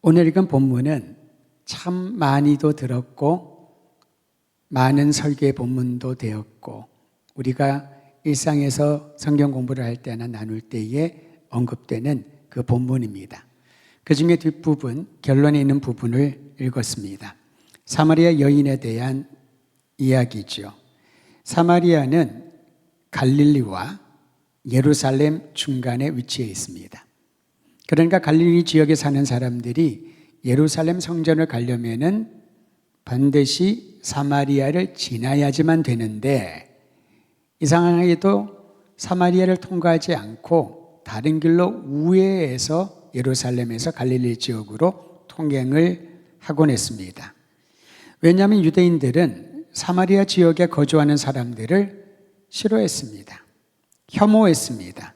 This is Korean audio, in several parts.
오늘 읽은 본문은 참 많이도 들었고 많은 설교의 본문도 되었고 우리가 일상에서 성경 공부를 할 때나 나눌 때에 언급되는 그 본문입니다. 그 중에 뒷부분, 결론에 있는 부분을 읽었습니다. 사마리아 여인에 대한 이야기죠. 사마리아는 갈릴리와 예루살렘 중간에 위치해 있습니다. 그러니까 갈릴리 지역에 사는 사람들이 예루살렘 성전을 가려면은 반드시 사마리아를 지나야지만 되는데 이상하게도 사마리아를 통과하지 않고 다른 길로 우회해서 예루살렘에서 갈릴리 지역으로 통행을 하곤 했습니다. 왜냐하면 유대인들은 사마리아 지역에 거주하는 사람들을 싫어했습니다. 혐오했습니다.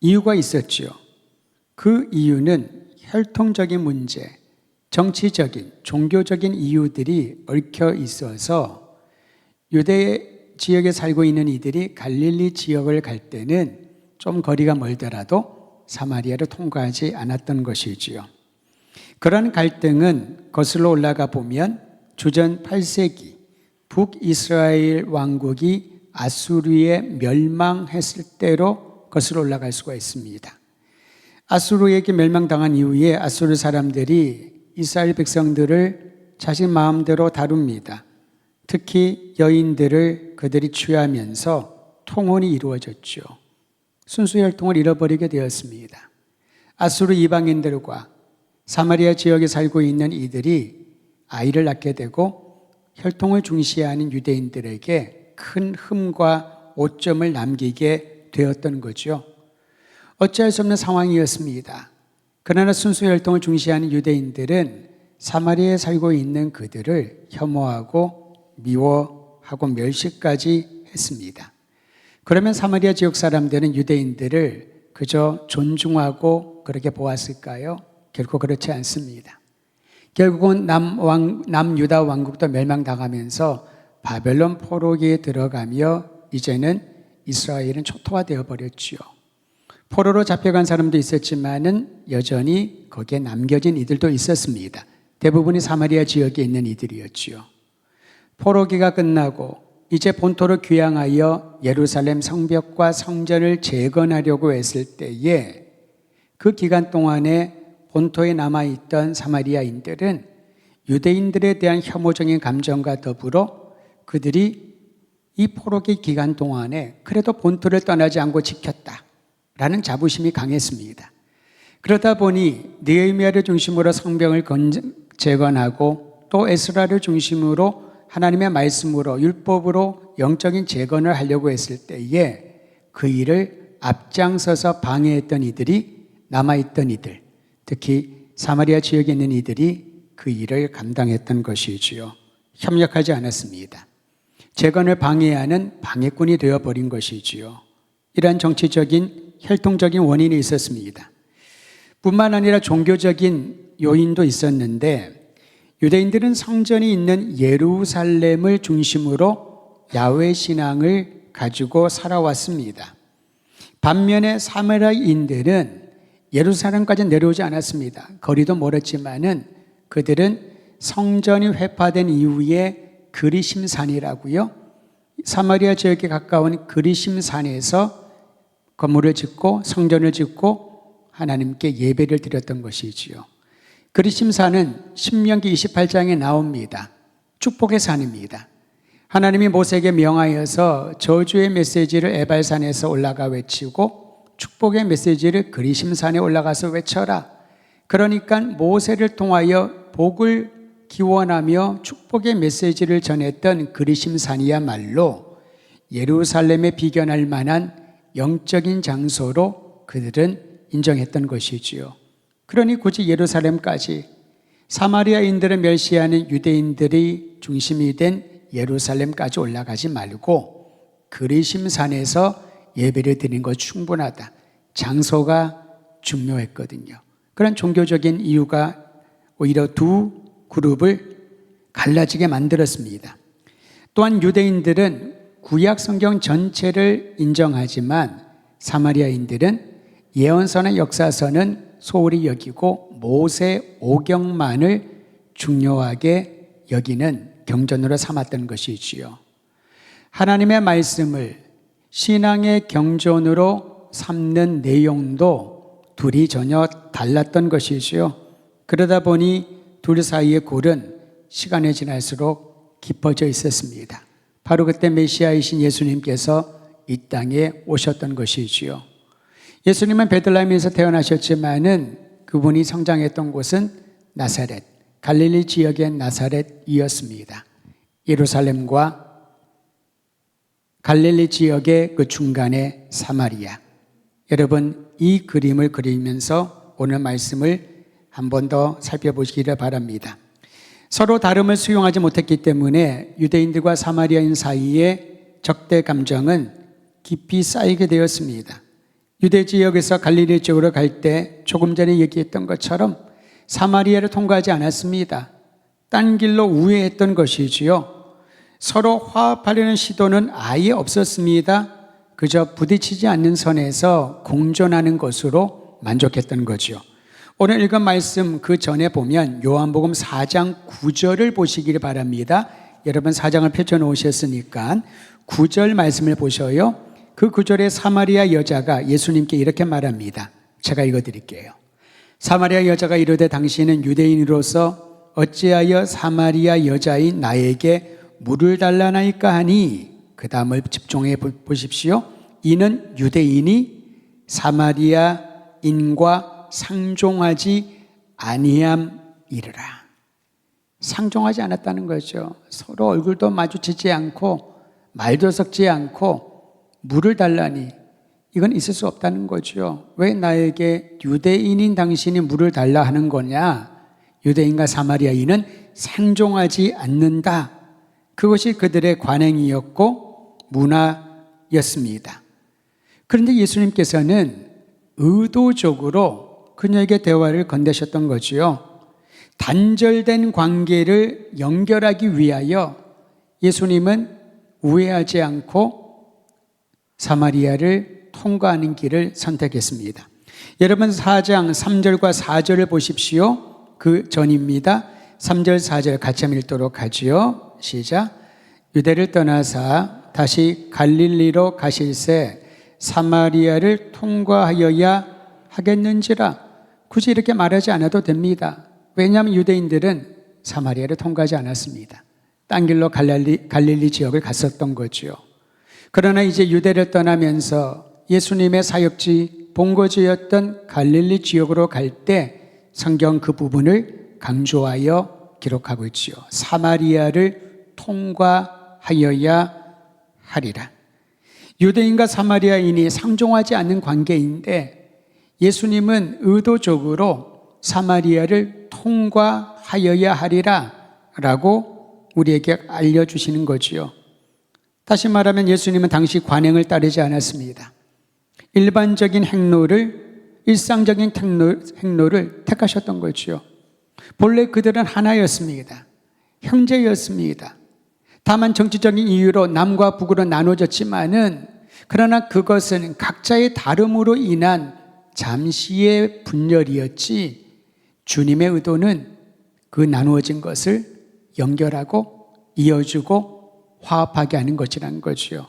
이유가 있었죠. 그 이유는 혈통적인 문제, 정치적인, 종교적인 이유들이 얽혀 있어서 유대 지역에 살고 있는 이들이 갈릴리 지역을 갈 때는 좀 거리가 멀더라도 사마리아를 통과하지 않았던 것이지요. 그런 갈등은 거슬러 올라가 보면 주전 8세기 북이스라엘 왕국이 아수르에 멸망했을 때로 거슬러 올라갈 수가 있습니다. 아수르에게 멸망당한 이후에 아수르 사람들이 이스라엘 백성들을 자신 마음대로 다룹니다. 특히 여인들을 그들이 취하면서 통혼이 이루어졌죠. 순수 혈통을 잃어버리게 되었습니다. 아수르 이방인들과 사마리아 지역에 살고 있는 이들이 아이를 낳게 되고 혈통을 중시하는 유대인들에게 큰 흠과 오점을 남기게 되었던 거죠. 어찌할 수 없는 상황이었습니다. 그러나 순수 혈통을 중시하는 유대인들은 사마리아에 살고 있는 그들을 혐오하고 미워하고 멸시까지 했습니다. 그러면 사마리아 지역 사람들은 유대인들을 그저 존중하고 그렇게 보았을까요? 결코 그렇지 않습니다. 결국은 남유다 왕국도 멸망당하면서 바벨론 포로기에 들어가며 이제는 이스라엘은 초토화되어 버렸지요. 포로로 잡혀간 사람도 있었지만은 여전히 거기에 남겨진 이들도 있었습니다. 대부분이 사마리아 지역에 있는 이들이었지요. 포로기가 끝나고 이제 본토로 귀향하여 예루살렘 성벽과 성전을 재건하려고 했을 때에 그 기간 동안에 본토에 남아있던 사마리아인들은 유대인들에 대한 혐오적인 감정과 더불어 그들이 이 포로기 기간 동안에 그래도 본토를 떠나지 않고 지켰다라는 자부심이 강했습니다. 그러다 보니 느헤미야를 중심으로 성벽을 재건하고 또 에스라를 중심으로 하나님의 말씀으로 율법으로 영적인 재건을 하려고 했을 때에 그 일을 앞장서서 방해했던 이들이 남아있던 이들, 특히 사마리아 지역에 있는 이들이 그 일을 감당했던 것이지요. 협력하지 않았습니다. 재건을 방해하는 방해꾼이 되어버린 것이지요. 이러한 정치적인 혈통적인 원인이 있었습니다. 뿐만 아니라 종교적인 요인도 있었는데 유대인들은 성전이 있는 예루살렘을 중심으로 야훼 신앙을 가지고 살아왔습니다. 반면에 사마리아인들은 예루살렘까지 내려오지 않았습니다. 거리도 멀었지만은 그들은 성전이 회파된 이후에 그리심산이라고요. 사마리아 지역에 가까운 그리심산에서 건물을 짓고 성전을 짓고 하나님께 예배를 드렸던 것이지요. 그리심산은 신명기 28장에 나옵니다. 축복의 산입니다. 하나님이 모세에게 명하여서 저주의 메시지를 에발산에서 올라가 외치고 축복의 메시지를 그리심산에 올라가서 외쳐라. 그러니까 모세를 통하여 복을 기원하며 축복의 메시지를 전했던 그리심산이야말로 예루살렘에 비견할 만한 영적인 장소로 그들은 인정했던 것이지요. 그러니 굳이 예루살렘까지 사마리아인들을 멸시하는 유대인들이 중심이 된 예루살렘까지 올라가지 말고 그리심산에서 예배를 드리는 것 충분하다. 장소가 중요했거든요. 그런 종교적인 이유가 오히려 두 그룹을 갈라지게 만들었습니다. 또한 유대인들은 구약 성경 전체를 인정하지만 사마리아인들은 예언서나 역사서는 소홀히 여기고 모세 오경만을 중요하게 여기는 경전으로 삼았던 것이지요. 하나님의 말씀을 신앙의 경전으로 삼는 내용도 둘이 전혀 달랐던 것이지요. 그러다 보니 둘 사이의 골은 시간이 지날수록 깊어져 있었습니다. 바로 그때 메시아이신 예수님께서 이 땅에 오셨던 것이지요. 예수님은 베들레헴에서 태어나셨지만은 그분이 성장했던 곳은 나사렛, 갈릴리 지역의 나사렛이었습니다. 예루살렘과 갈릴리 지역의 그 중간에 사마리아. 여러분, 이 그림을 그리면서 오늘 말씀을 한 번 더 살펴보시기를 바랍니다. 서로 다름을 수용하지 못했기 때문에 유대인들과 사마리아인 사이에 적대 감정은 깊이 쌓이게 되었습니다. 유대 지역에서 갈릴리 쪽으로 갈 때 조금 전에 얘기했던 것처럼 사마리아를 통과하지 않았습니다. 딴 길로 우회했던 것이지요. 서로 화합하려는 시도는 아예 없었습니다. 그저 부딪히지 않는 선에서 공존하는 것으로 만족했던 거죠. 오늘 읽은 말씀 그 전에 보면 요한복음 4장 9절을 보시기를 바랍니다. 여러분 4장을 펼쳐놓으셨으니까 9절 말씀을 보셔요. 그 9절에 사마리아 여자가 예수님께 이렇게 말합니다. 제가 읽어드릴게요. 사마리아 여자가 이르되 당신은 유대인으로서 어찌하여 사마리아 여자인 나에게 물을 달라나이까 하니, 그 다음을 집중해 보십시오. 이는 유대인이 사마리아인과 상종하지 아니함이르라. 상종하지 않았다는 거죠. 서로 얼굴도 마주치지 않고 말도 섞지 않고 물을 달라니, 이건 있을 수 없다는 거죠. 왜 나에게 유대인인 당신이 물을 달라 하는 거냐? 유대인과 사마리아인은 상종하지 않는다. 그것이 그들의 관행이었고 문화였습니다. 그런데 예수님께서는 의도적으로 그녀에게 대화를 건네셨던 거지요. 단절된 관계를 연결하기 위하여 예수님은 우회하지 않고 사마리아를 통과하는 길을 선택했습니다. 여러분 4장 3절과 4절을 보십시오. 그 전입니다. 3절 4절 같이 한번 읽도록 하지요. 시작. 유대를 떠나사 다시 갈릴리로 가실새 사마리아를 통과하여야 하겠는지라. 굳이 이렇게 말하지 않아도 됩니다. 왜냐하면 유대인들은 사마리아를 통과하지 않았습니다. 딴 길로 갈릴리 지역을 갔었던 거죠. 그러나 이제 유대를 떠나면서 예수님의 사역지 본거지였던 갈릴리 지역으로 갈 때 성경 그 부분을 강조하여 기록하고 있지요. 사마리아를 통과하여야 하리라. 유대인과 사마리아인이 상종하지 않는 관계인데 예수님은 의도적으로 사마리아를 통과하여야 하리라 라고 우리에게 알려주시는 거지요. 다시 말하면 예수님은 당시 관행을 따르지 않았습니다. 일반적인 일상적인 행로를 택하셨던 거지요. 본래 그들은 하나였습니다. 형제였습니다. 다만 정치적인 이유로 남과 북으로 나눠졌지만은, 그러나 그것은 각자의 다름으로 인한 잠시의 분열이었지, 주님의 의도는 그 나누어진 것을 연결하고 이어주고 화합하게 하는 것이라는 거죠.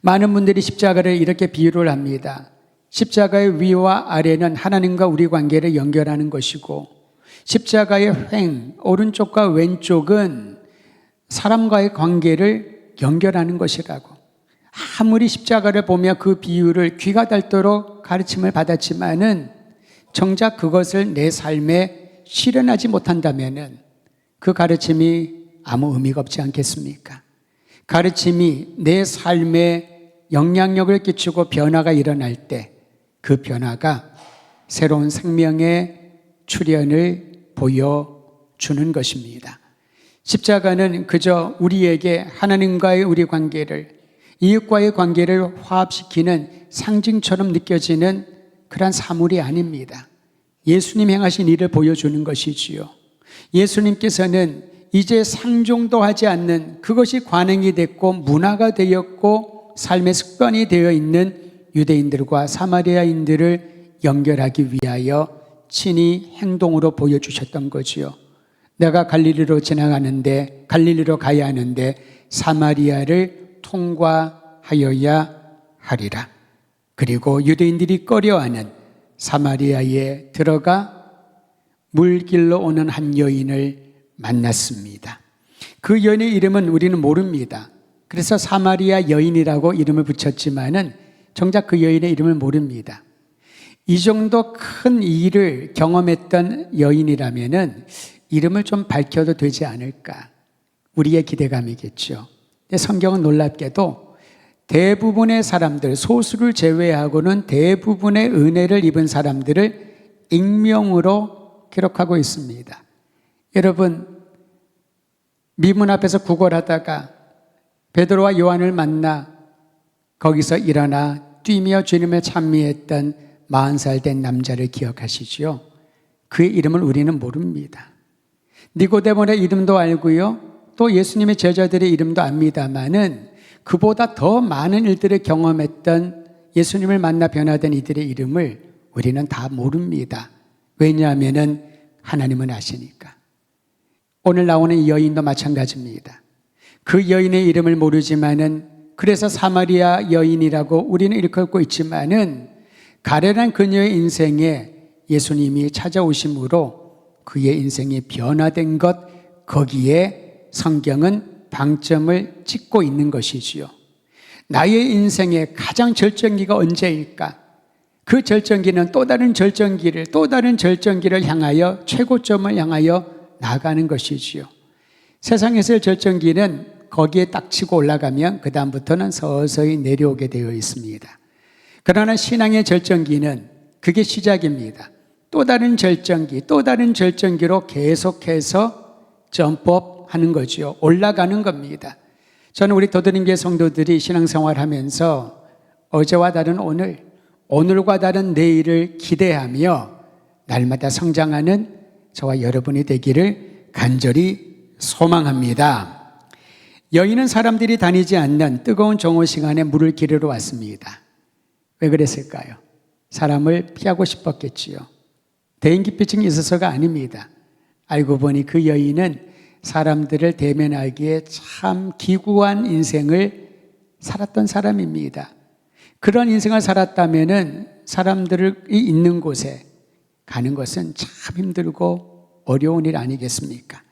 많은 분들이 십자가를 이렇게 비유를 합니다. 십자가의 위와 아래는 하나님과 우리 관계를 연결하는 것이고, 십자가의 오른쪽과 왼쪽은 사람과의 관계를 연결하는 것이라고. 아무리 십자가를 보며 그 비유를 귀가 닳도록 가르침을 받았지만은 정작 그것을 내 삶에 실현하지 못한다면은 그 가르침이 아무 의미가 없지 않겠습니까? 가르침이 내 삶에 영향력을 끼치고 변화가 일어날 때 그 변화가 새로운 생명의 출현을 보여주는 것입니다. 십자가는 그저 우리에게 하나님과의 우리 관계를, 이웃과의 관계를 화합시키는 상징처럼 느껴지는 그런 사물이 아닙니다. 예수님 행하신 일을 보여주는 것이지요. 예수님께서는 이제 상종도 하지 않는, 그것이 관행이 됐고 문화가 되었고 삶의 습관이 되어 있는 유대인들과 사마리아인들을 연결하기 위하여 친히 행동으로 보여주셨던 거지요. 내가 갈릴리로 가야 하는데 사마리아를 통과하여야 하리라. 그리고 유대인들이 꺼려하는 사마리아에 들어가 물길로 오는 한 여인을 만났습니다. 그 여인의 이름은 우리는 모릅니다. 그래서 사마리아 여인이라고 이름을 붙였지만은 정작 그 여인의 이름을 모릅니다. 이 정도 큰 일을 경험했던 여인이라면은 이름을 좀 밝혀도 되지 않을까? 우리의 기대감이겠죠. 근데 성경은 놀랍게도 대부분의 사람들, 소수를 제외하고는 대부분의 은혜를 입은 사람들을 익명으로 기록하고 있습니다. 여러분, 미문 앞에서 구걸하다가 베드로와 요한을 만나 거기서 일어나 뛰며 주님을 찬미했던 40살 된 남자를 기억하시죠? 그의 이름을 우리는 모릅니다. 니고데모의 이름도 알고요, 또 예수님의 제자들의 이름도 압니다마는 그보다 더 많은 일들을 경험했던 예수님을 만나 변화된 이들의 이름을 우리는 다 모릅니다. 왜냐하면 하나님은 아시니까. 오늘 나오는 이 여인도 마찬가지입니다. 그 여인의 이름을 모르지만은, 그래서 사마리아 여인이라고 우리는 일컬고 있지만은, 가련한 그녀의 인생에 예수님이 찾아오심으로 그의 인생이 변화된 것, 거기에 성경은 방점을 찍고 있는 것이지요. 나의 인생의 가장 절정기가 언제일까? 그 절정기는 또 다른 절정기를 향하여, 최고점을 향하여 나아가는 것이지요. 세상에서의 절정기는 거기에 딱 치고 올라가면 그 다음부터는 서서히 내려오게 되어 있습니다. 그러나 신앙의 절정기는 그게 시작입니다. 또 다른 절정기로 계속해서 점프업하는 거죠. 올라가는 겁니다. 저는 우리 도드림교회 성도들이 신앙생활하면서 어제와 다른 오늘, 오늘과 다른 내일을 기대하며 날마다 성장하는 저와 여러분이 되기를 간절히 소망합니다. 여인은 사람들이 다니지 않는 뜨거운 정오 시간에 물을 기르러 왔습니다. 왜 그랬을까요? 사람을 피하고 싶었겠지요. 대인기피증이 있어서가 아닙니다. 알고 보니 그 여인은 사람들을 대면하기에 참 기구한 인생을 살았던 사람입니다. 그런 인생을 살았다면은 사람들이 있는 곳에 가는 것은 참 힘들고 어려운 일 아니겠습니까?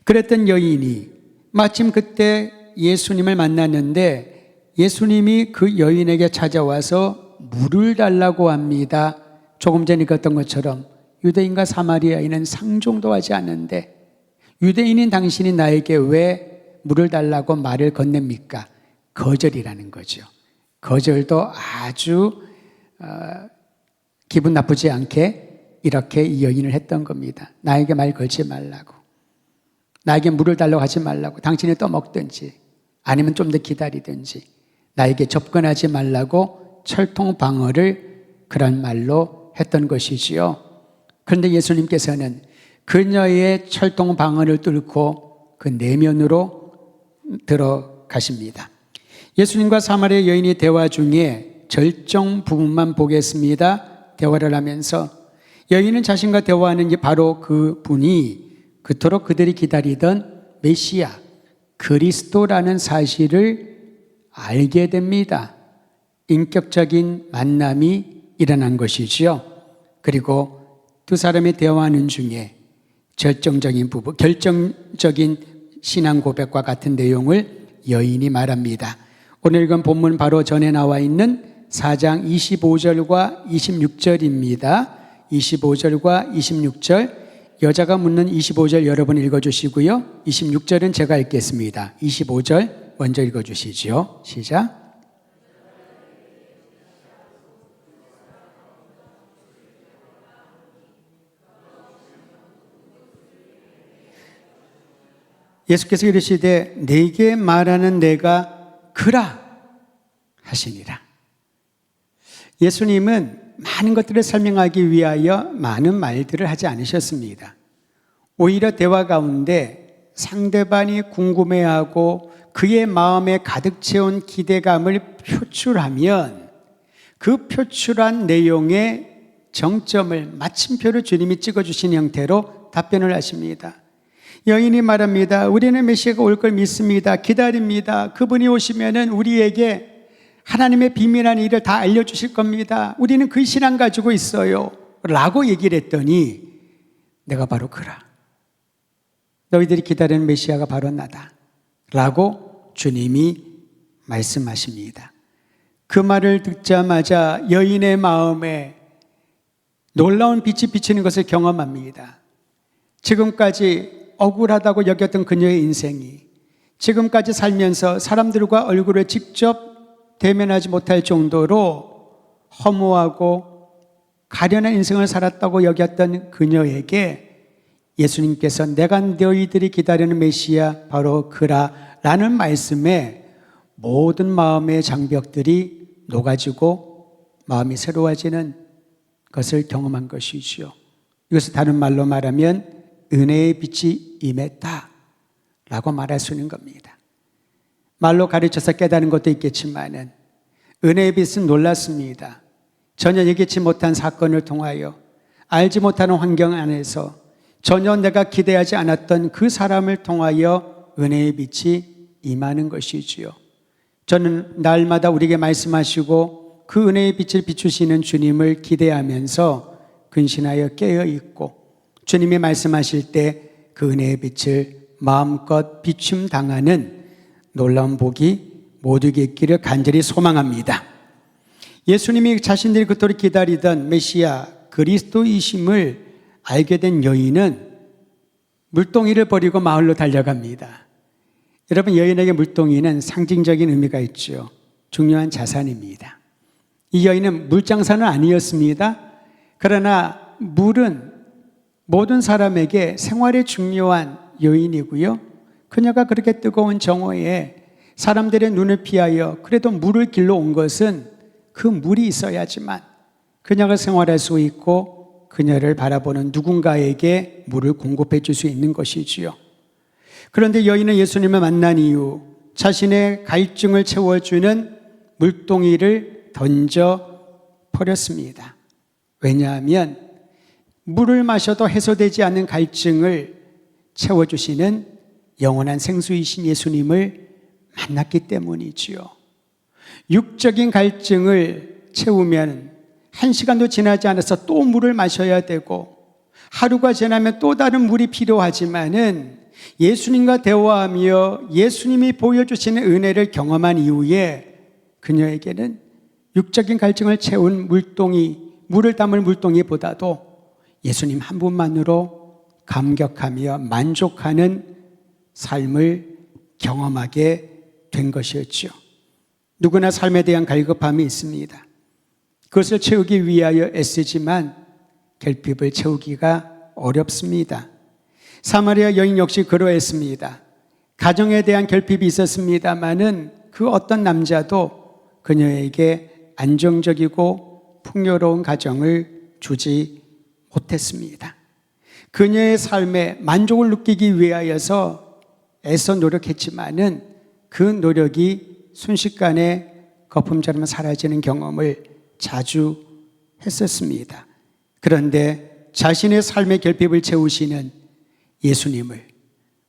그랬던 여인이 마침 그때 예수님을 만났는데 예수님이 그 여인에게 찾아와서 물을 달라고 합니다. 조금 전에 읽었던 것처럼 유대인과 사마리아인은 상종도 하지 않는데 유대인인 당신이 나에게 왜 물을 달라고 말을 건넵니까? 거절이라는 거죠. 거절도 아주 기분 나쁘지 않게 이렇게 이 여인을 했던 겁니다. 나에게 말 걸지 말라고, 나에게 물을 달라고 하지 말라고, 당신이 떠먹든지 아니면 좀 더 기다리든지 나에게 접근하지 말라고 철통 방어를 그런 말로 했던 것이지요. 그런데 예수님께서는 그녀의 철통 방어를 뚫고 그 내면으로 들어가십니다. 예수님과 사마리아 여인의 대화 중에 절정 부분만 보겠습니다. 대화를 하면서 여인은 자신과 대화하는 게 바로 그 분이 그토록 그들이 기다리던 메시아, 그리스도라는 사실을 알게 됩니다. 인격적인 만남이 일어난 것이지요. 그리고 두 사람이 대화하는 중에 결정적인 신앙 고백과 같은 내용을 여인이 말합니다. 오늘 읽은 본문 바로 전에 나와 있는 4장 25절과 26절입니다. 25절과 26절, 여자가 묻는 25절 여러분 읽어주시고요. 26절은 제가 읽겠습니다. 25절 먼저 읽어주시죠. 시작. 예수께서 이르시되 내게 말하는 내가 그라 하시니라. 예수님은 많은 것들을 설명하기 위하여 많은 말들을 하지 않으셨습니다. 오히려 대화 가운데 상대방이 궁금해하고 그의 마음에 가득 채운 기대감을 표출하면 그 표출한 내용에 정점을, 마침표를 주님이 찍어주신 형태로 답변을 하십니다. 여인이 말합니다. 우리는 메시아가 올 걸 믿습니다. 기다립니다. 그분이 오시면은 우리에게 하나님의 비밀한 일을 다 알려주실 겁니다. 우리는 그 신앙 가지고 있어요. 라고 얘기를 했더니 내가 바로 그라. 너희들이 기다리는 메시아가 바로 나다. 라고 주님이 말씀하십니다. 그 말을 듣자마자 여인의 마음에 놀라운 빛이 비치는 것을 경험합니다. 지금까지 억울하다고 여겼던 그녀의 인생이 지금까지 살면서 사람들과 얼굴을 직접 대면하지 못할 정도로 허무하고 가련한 인생을 살았다고 여겼던 그녀에게 예수님께서 내가 너희들이 기다리는 메시아 바로 그라 라는 말씀에 모든 마음의 장벽들이 녹아지고 마음이 새로워지는 것을 경험한 것이죠. 이것을 다른 말로 말하면 은혜의 빛이 임했다 라고 말할 수 있는 겁니다. 말로 가르쳐서 깨닫는 것도 있겠지만은 은혜의 빛은 놀랐습니다. 전혀 예기치 못한 사건을 통하여 알지 못하는 환경 안에서 전혀 내가 기대하지 않았던 그 사람을 통하여 은혜의 빛이 임하는 것이지요. 저는 날마다 우리에게 말씀하시고 그 은혜의 빛을 비추시는 주님을 기대하면서 근신하여 깨어있고 주님이 말씀하실 때 그 은혜의 빛을 마음껏 비춤 당하는 놀라운 복이 모두에게 있기를 간절히 소망합니다. 예수님이 자신들이 그토록 기다리던 메시아 그리스도이심을 알게 된 여인은 물동이를 버리고 마을로 달려갑니다. 여러분, 여인에게 물동이는 상징적인 의미가 있죠. 중요한 자산입니다. 이 여인은 물장사는 아니었습니다. 그러나 물은 모든 사람에게 생활에 중요한 요인이고요. 그녀가 그렇게 뜨거운 정오에 사람들의 눈을 피하여 그래도 물을 길러 온 것은 그 물이 있어야지만 그녀가 생활할 수 있고 그녀를 바라보는 누군가에게 물을 공급해 줄 수 있는 것이지요. 그런데 여인은 예수님을 만난 이후 자신의 갈증을 채워주는 물동이를 던져 버렸습니다. 왜냐하면 물을 마셔도 해소되지 않는 갈증을 채워주시는 영원한 생수이신 예수님을 만났기 때문이지요. 육적인 갈증을 채우면 1시간도 지나지 않아서 또 물을 마셔야 되고 하루가 지나면 또 다른 물이 필요하지만은 예수님과 대화하며 예수님이 보여주시는 은혜를 경험한 이후에 그녀에게는 육적인 갈증을 채운 물동이, 물을 담을 물동이보다도 예수님 한 분만으로 감격하며 만족하는 삶을 경험하게 된 것이었죠. 누구나 삶에 대한 갈급함이 있습니다. 그것을 채우기 위하여 애쓰지만 결핍을 채우기가 어렵습니다. 사마리아 여인 역시 그러했습니다. 가정에 대한 결핍이 있었습니다마는 그 어떤 남자도 그녀에게 안정적이고 풍요로운 가정을 주지 못했습니다. 그녀의 삶에 만족을 느끼기 위하여서 애써 노력했지만은 그 노력이 순식간에 거품처럼 사라지는 경험을 자주 했었습니다. 그런데 자신의 삶의 결핍을 채우시는 예수님을,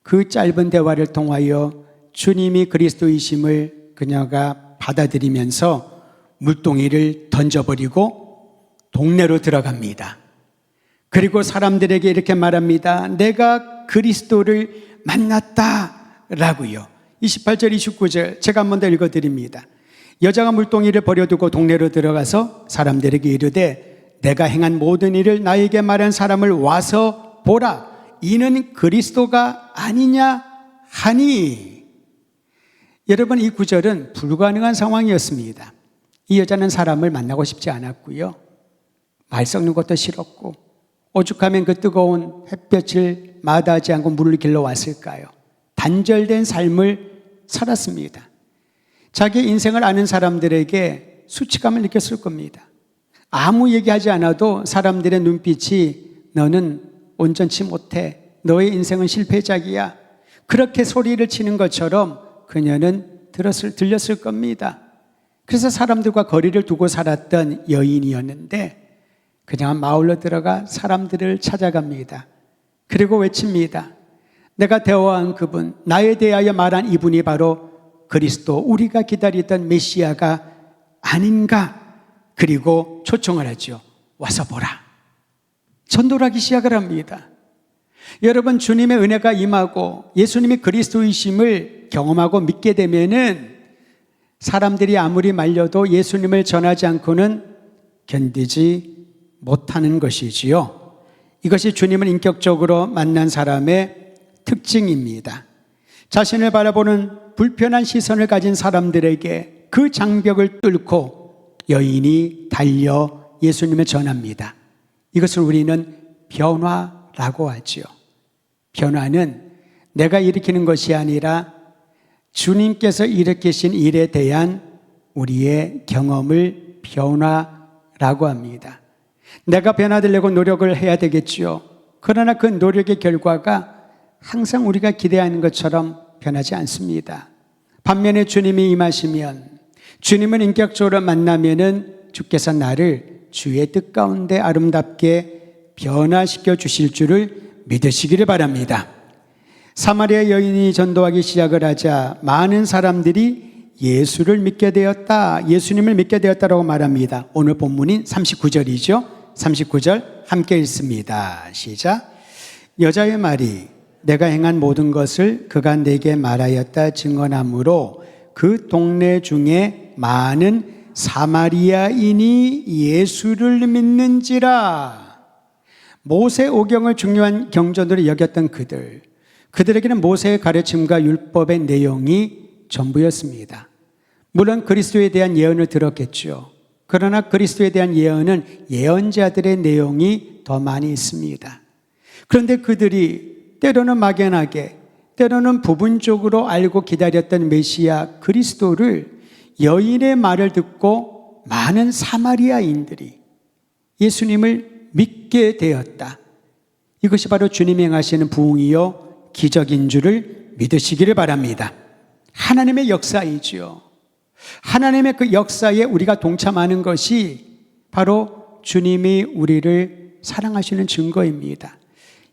그 짧은 대화를 통하여 주님이 그리스도이심을 그녀가 받아들이면서 물동이를 던져버리고 동네로 들어갑니다. 그리고 사람들에게 이렇게 말합니다. 내가 그리스도를 만났다라고요. 28절 29절 제가 한 번 더 읽어드립니다. 여자가 물동이를 버려두고 동네로 들어가서 사람들에게 이르되 내가 행한 모든 일을 나에게 말한 사람을 와서 보라. 이는 그리스도가 아니냐 하니. 여러분, 이 구절은 불가능한 상황이었습니다. 이 여자는 사람을 만나고 싶지 않았고요. 말 섞는 것도 싫었고 오죽하면 그 뜨거운 햇볕을 마다하지 않고 물을 길러 왔을까요? 단절된 삶을 살았습니다. 자기 인생을 아는 사람들에게 수치감을 느꼈을 겁니다. 아무 얘기하지 않아도 사람들의 눈빛이 너는 온전치 못해, 너의 인생은 실패작이야, 그렇게 소리를 치는 것처럼 그녀는 들렸을 겁니다. 그래서 사람들과 거리를 두고 살았던 여인이었는데 그냥 마을로 들어가 사람들을 찾아갑니다. 그리고 외칩니다. 내가 대화한 그분, 나에 대하여 말한 이분이 바로 그리스도, 우리가 기다리던 메시아가 아닌가? 그리고 초청을 하죠. 와서 보라. 전도를 하기 시작을 합니다. 여러분, 주님의 은혜가 임하고 예수님이 그리스도이심을 경험하고 믿게 되면은 사람들이 아무리 말려도 예수님을 전하지 않고는 견디지 못하는 것이지요. 이것이 주님을 인격적으로 만난 사람의 특징입니다. 자신을 바라보는 불편한 시선을 가진 사람들에게 그 장벽을 뚫고 여인이 달려 예수님을 전합니다. 이것을 우리는 변화라고 하죠. 변화는 내가 일으키는 것이 아니라 주님께서 일으키신 일에 대한 우리의 경험을 변화라고 합니다. 내가 변화되려고 노력을 해야 되겠지요. 그러나 그 노력의 결과가 항상 우리가 기대하는 것처럼 변하지 않습니다. 반면에 주님이 임하시면, 주님을 인격적으로 만나면은 주께서 나를 주의 뜻 가운데 아름답게 변화시켜 주실 줄을 믿으시기를 바랍니다. 사마리아 여인이 전도하기 시작을 하자 많은 사람들이 예수를 믿게 되었다, 예수님을 믿게 되었다라고 말합니다. 오늘 본문인 39절이죠. 39절 함께 읽습니다. 시작. 여자의 말이 내가 행한 모든 것을 그가 내게 말하였다 증언하므로 그 동네 중에 많은 사마리아인이 예수를 믿는지라. 모세 오경을 중요한 경전으로 여겼던 그들에게는 모세의 가르침과 율법의 내용이 전부였습니다. 물론 그리스도에 대한 예언을 들었겠죠. 그러나 그리스도에 대한 예언은 예언자들의 내용이 더 많이 있습니다. 그런데 그들이 때로는 막연하게, 때로는 부분적으로 알고 기다렸던 메시아 그리스도를 여인의 말을 듣고 많은 사마리아인들이 예수님을 믿게 되었다. 이것이 바로 주님이 행하시는 부흥이요 기적인 줄을 믿으시기를 바랍니다. 하나님의 역사이지요. 하나님의 그 역사에 우리가 동참하는 것이 바로 주님이 우리를 사랑하시는 증거입니다.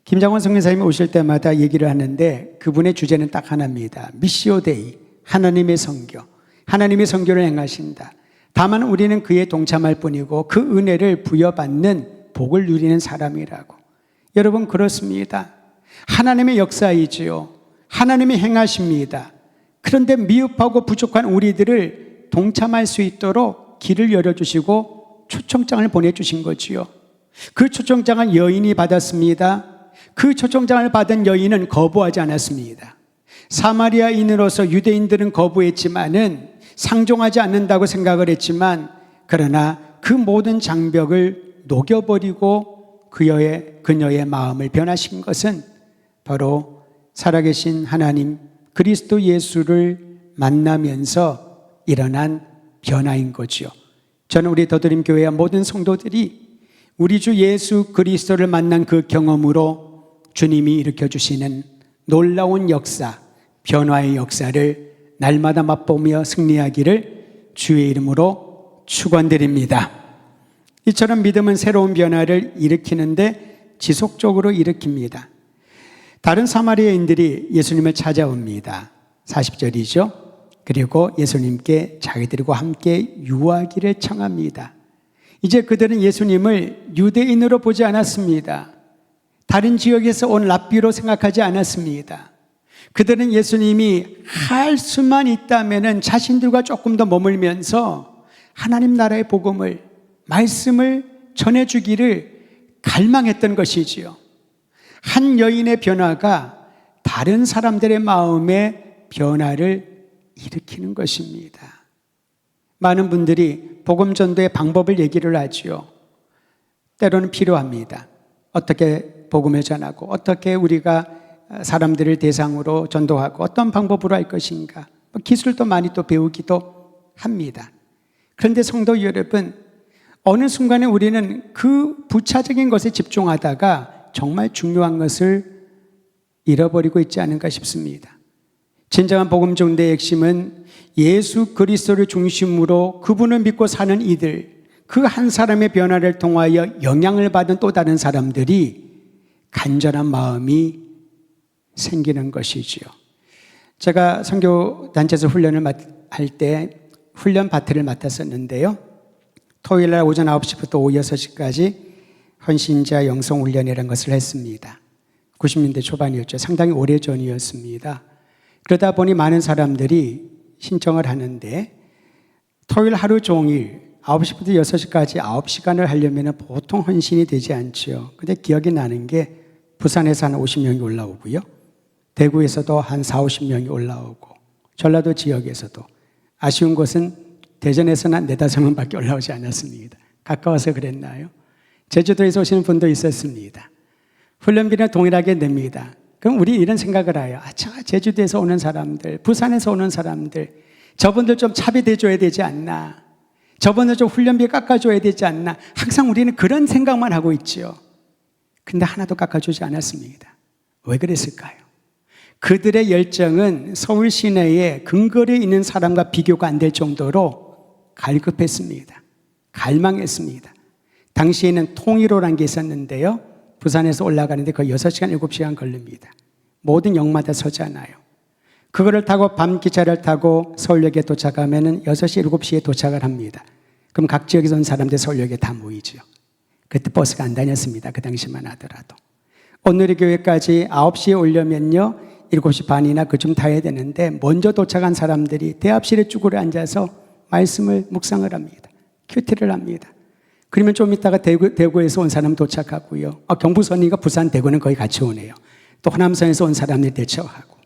김장원 선교사님이 오실 때마다 얘기를 하는데 그분의 주제는 딱 하나입니다. 미시오 데이, 하나님의 선교. 하나님의 선교를 행하신다. 다만 우리는 그에 동참할 뿐이고 그 은혜를 부여받는 복을 누리는 사람이라고. 여러분, 그렇습니다. 하나님의 역사이지요. 하나님이 행하십니다. 그런데 미흡하고 부족한 우리들을 동참할 수 있도록 길을 열어주시고 초청장을 보내주신 거지요. 그 초청장을 여인이 받았습니다. 그 초청장을 받은 여인은 거부하지 않았습니다. 사마리아인으로서 유대인들은 거부했지만은 상종하지 않는다고 생각을 했지만, 그러나 그 모든 장벽을 녹여버리고 그녀의 마음을 변화시킨 것은 바로 살아계신 하나님 그리스도 예수를 만나면서 일어난 변화인 거지요. 저는 우리 더드림 교회와 모든 성도들이 우리 주 예수 그리스도를 만난 그 경험으로 주님이 일으켜주시는 놀라운 역사, 변화의 역사를 날마다 맛보며 승리하기를 주의 이름으로 축원드립니다. 이처럼 믿음은 새로운 변화를 일으키는데 지속적으로 일으킵니다. 다른 사마리아인들이 예수님을 찾아옵니다. 40절이죠. 그리고 예수님께 자기들과 함께 유하기를 청합니다. 이제 그들은 예수님을 유대인으로 보지 않았습니다. 다른 지역에서 온 랍비로 생각하지 않았습니다. 그들은 예수님이 할 수만 있다면 자신들과 조금 더 머물면서 하나님 나라의 복음을, 말씀을 전해주기를 갈망했던 것이지요. 한 여인의 변화가 다른 사람들의 마음의 변화를 일으키는 것입니다. 많은 분들이 복음 전도의 방법을 얘기를 하지요. 때로는 필요합니다. 어떻게 복음을 전하고 어떻게 우리가 사람들을 대상으로 전도하고 어떤 방법으로 할 것인가, 기술도 많이 또 배우기도 합니다. 그런데 성도 여러분, 어느 순간에 우리는 그 부차적인 것에 집중하다가 정말 중요한 것을 잃어버리고 있지 않은가 싶습니다. 진정한 복음 전도의 핵심은 예수 그리스도를 중심으로 그분을 믿고 사는 이들, 그 한 사람의 변화를 통하여 영향을 받은 또 다른 사람들이 간절한 마음이 생기는 것이지요. 제가 선교단체에서 훈련을 할 때 훈련 파트를 맡았었는데요. 토요일 날 오전 9시부터 오후 6시까지 헌신자 영성훈련이라는 것을 했습니다. 90년대 초반이었죠. 상당히 오래전이었습니다. 그러다 보니 많은 사람들이 신청을 하는데 토요일 하루 종일 9시부터 6시까지 9시간을 하려면 보통 헌신이 되지 않죠. 근데 기억이 나는 게 부산에서 한 50명이 올라오고요. 대구에서도 한 40, 50명이 올라오고 전라도 지역에서도 아쉬운 것은 대전에서는 한 4-5명밖에 올라오지 않았습니다. 가까워서 그랬나요? 제주도에서 오시는 분도 있었습니다. 훈련비는 동일하게 냅니다. 그럼 우리 이런 생각을 해요. 제주도에서 오는 사람들, 부산에서 오는 사람들, 저분들 좀 차비대 줘야 되지 않나. 저분들 좀 훈련비 깎아줘야 되지 않나. 항상 우리는 그런 생각만 하고 있죠. 근데 하나도 깎아주지 않았습니다. 왜 그랬을까요? 그들의 열정은 서울 시내에 근거리에 있는 사람과 비교가 안 될 정도로 갈급했습니다. 갈망했습니다. 당시에는 통일호라는 게 있었는데요. 부산에서 올라가는데 거의 6시간, 7시간 걸립니다. 모든 역마다 서잖아요. 그거를 타고 밤 기차를 타고 서울역에 도착하면 6시, 7시에 도착을 합니다. 그럼 각 지역에서 온 사람들 서울역에 다 모이죠. 그때 버스가 안 다녔습니다. 그 당시만 하더라도. 오늘의 교회까지 9시에 오려면요 7시 반이나 그쯤 타야 되는데 먼저 도착한 사람들이 대합실에 쭈그려 앉아서 말씀을 묵상을 합니다. 큐티를 합니다. 그러면 좀 이따가 대구에서 온 사람 도착하고요. 경부선이가 부산, 대구는 거의 같이 오네요. 또 호남선에서 온 사람들 대처하고.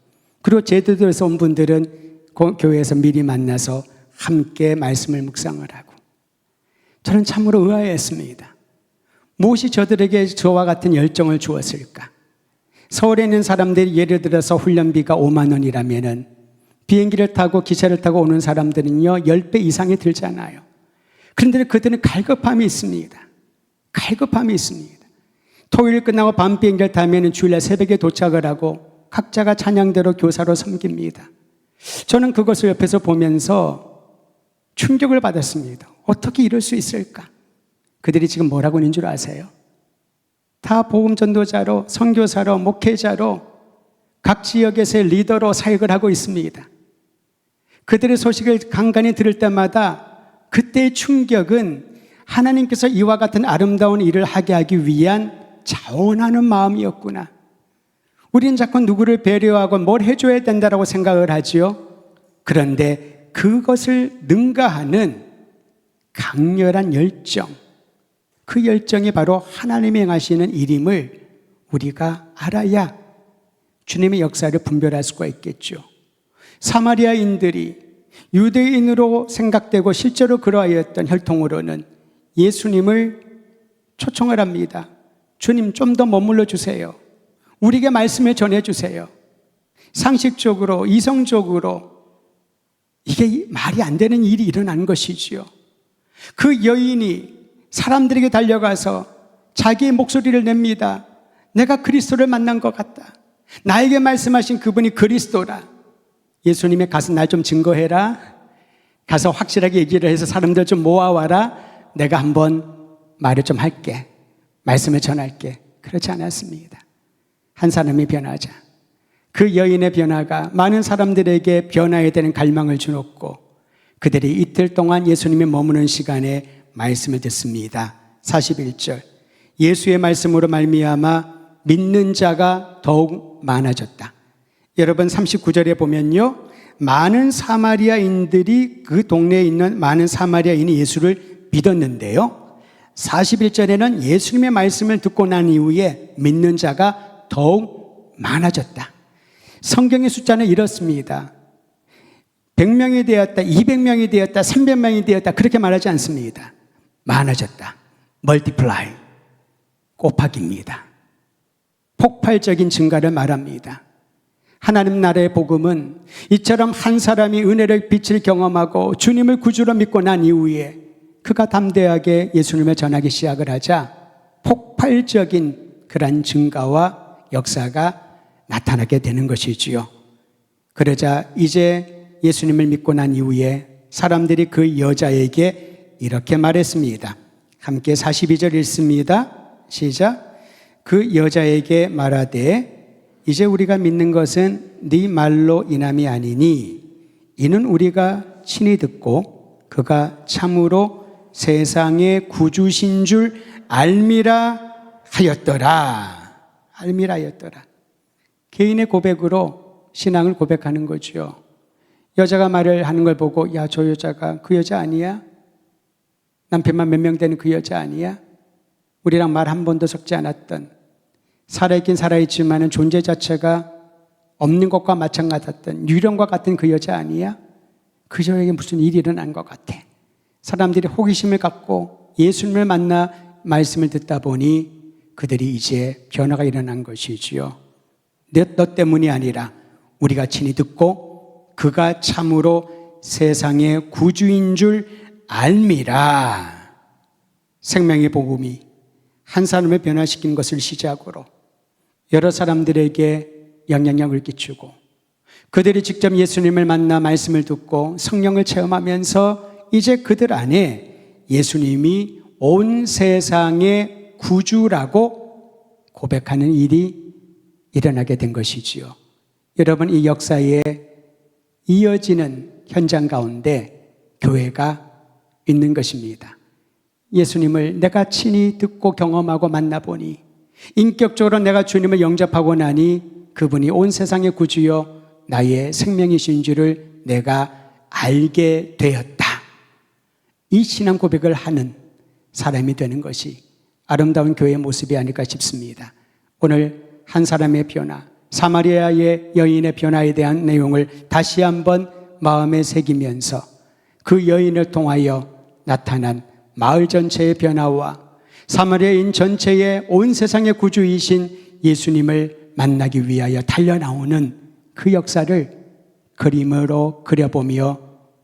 그리고 제주도에서 온 분들은 교회에서 미리 만나서 함께 말씀을 묵상을 하고. 저는 참으로 의아했습니다. 무엇이 저들에게 저와 같은 열정을 주었을까? 서울에 있는 사람들이 예를 들어서 훈련비가 5만 원이라면은 비행기를 타고 기차를 타고 오는 사람들은요 10배 이상이 들잖아요. 그런데 그들은 갈급함이 있습니다. 갈급함이 있습니다. 토요일 끝나고 밤 비행기를 타면 주일날 새벽에 도착을 하고 각자가 찬양대로 교사로 섬깁니다. 저는 그것을 옆에서 보면서 충격을 받았습니다. 어떻게 이럴 수 있을까? 그들이 지금 뭐라고 있는 줄 아세요? 다 복음 전도자로, 선교사로, 목회자로 각 지역에서의 리더로 사역을 하고 있습니다. 그들의 소식을 간간히 들을 때마다 그때의 충격은 하나님께서 이와 같은 아름다운 일을 하게 하기 위한 자원하는 마음이었구나. 우리는 자꾸 누구를 배려하고 뭘 해줘야 된다고 생각을 하지요. 그런데 그것을 능가하는 강렬한 열정, 그 열정이 바로 하나님이 행하시는 일임을 우리가 알아야 주님의 역사를 분별할 수가 있겠죠. 사마리아인들이 유대인으로 생각되고 실제로 그러하였던 혈통으로는 예수님을 초청을 합니다. 주님 좀 더 머물러 주세요. 우리에게 말씀을 전해주세요. 상식적으로, 이성적으로 이게 말이 안 되는 일이 일어난 것이지요. 그 여인이 사람들에게 달려가서 자기의 목소리를 냅니다. 내가 그리스도를 만난 것 같다. 나에게 말씀하신 그분이 그리스도라. 예수님의 가서 날 좀 증거해라. 가서 확실하게 얘기를 해서 사람들 좀 모아와라. 내가 한번 말을 좀 할게. 말씀을 전할게. 그렇지 않았습니다. 한 사람이 변하자. 그 여인의 변화가 많은 사람들에게 변화해야 되는 갈망을 주었고 그들이 이틀 동안 예수님이 머무는 시간에 말씀을 듣습니다. 41절 예수의 말씀으로 말미암아 믿는 자가 더욱 많아졌다. 여러분 39절에 보면요 많은 사마리아인들이 그 동네에 있는 많은 사마리아인이 예수를 믿었는데요 41절에는 예수님의 말씀을 듣고 난 이후에 믿는 자가 더욱 많아졌다. 성경의 숫자는 이렇습니다. 100명이 되었다, 200명이 되었다, 300명이 되었다 그렇게 말하지 않습니다. 많아졌다. 멀티플라이, 곱하기입니다. 폭발적인 증가를 말합니다. 하나님 나라의 복음은 이처럼 한 사람이 은혜의 빛을 경험하고 주님을 구주로 믿고 난 이후에 그가 담대하게 예수님을 전하기 시작을 하자 폭발적인 그런 증가와 역사가 나타나게 되는 것이지요. 그러자 이제 예수님을 믿고 난 이후에 사람들이 그 여자에게 이렇게 말했습니다. 함께 42절 읽습니다. 시작. 그 여자에게 말하되 이제 우리가 믿는 것은 네 말로 인함이 아니니 이는 우리가 친히 듣고 그가 참으로 세상의 구주신 줄 알미라 하였더라. 알미라 하였더라. 개인의 고백으로 신앙을 고백하는 거죠. 여자가 말을 하는 걸 보고 야, 저 여자가 그 여자 아니야? 남편만 몇 명 되는 그 여자 아니야? 우리랑 말 한 번도 섞지 않았던, 살아있긴 살아있지만 존재 자체가 없는 것과 마찬가지였던 유령과 같은 그 여자 아니야? 그 여자에게 무슨 일이 일어난 것 같아. 사람들이 호기심을 갖고 예수님을 만나 말씀을 듣다 보니 그들이 이제 변화가 일어난 것이지요. 너 때문이 아니라 우리가 친히 듣고 그가 참으로 세상의 구주인 줄 알미라. 생명의 복음이 한 사람을 변화시킨 것을 시작으로 여러 사람들에게 영향력을 끼치고 그들이 직접 예수님을 만나 말씀을 듣고 성령을 체험하면서 이제 그들 안에 예수님이 온 세상의 구주라고 고백하는 일이 일어나게 된 것이지요. 여러분, 이 역사에 이어지는 현장 가운데 교회가 있는 것입니다. 예수님을 내가 친히 듣고 경험하고 만나보니 인격적으로 내가 주님을 영접하고 나니 그분이 온 세상의 구주여 나의 생명이신 줄을 내가 알게 되었다. 이 신앙 고백을 하는 사람이 되는 것이 아름다운 교회의 모습이 아닐까 싶습니다. 오늘 한 사람의 변화, 사마리아의 여인의 변화에 대한 내용을 다시 한번 마음에 새기면서 그 여인을 통하여 나타난 마을 전체의 변화와 사마리아인 전체의 온 세상의 구주이신 예수님을 만나기 위하여 달려나오는 그 역사를 그림으로 그려보며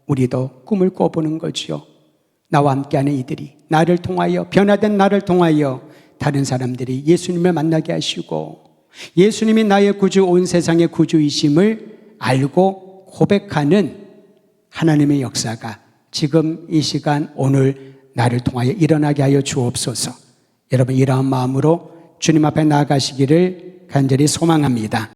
우리도 꿈을 꿔보는 거죠. 나와 함께하는 이들이 나를 통하여, 변화된 나를 통하여 다른 사람들이 예수님을 만나게 하시고 예수님이 나의 구주, 온 세상의 구주이심을 알고 고백하는 하나님의 역사가 지금 이 시간 오늘 나를 통하여 일어나게 하여 주옵소서. 여러분, 이러한 마음으로 주님 앞에 나아가시기를 간절히 소망합니다.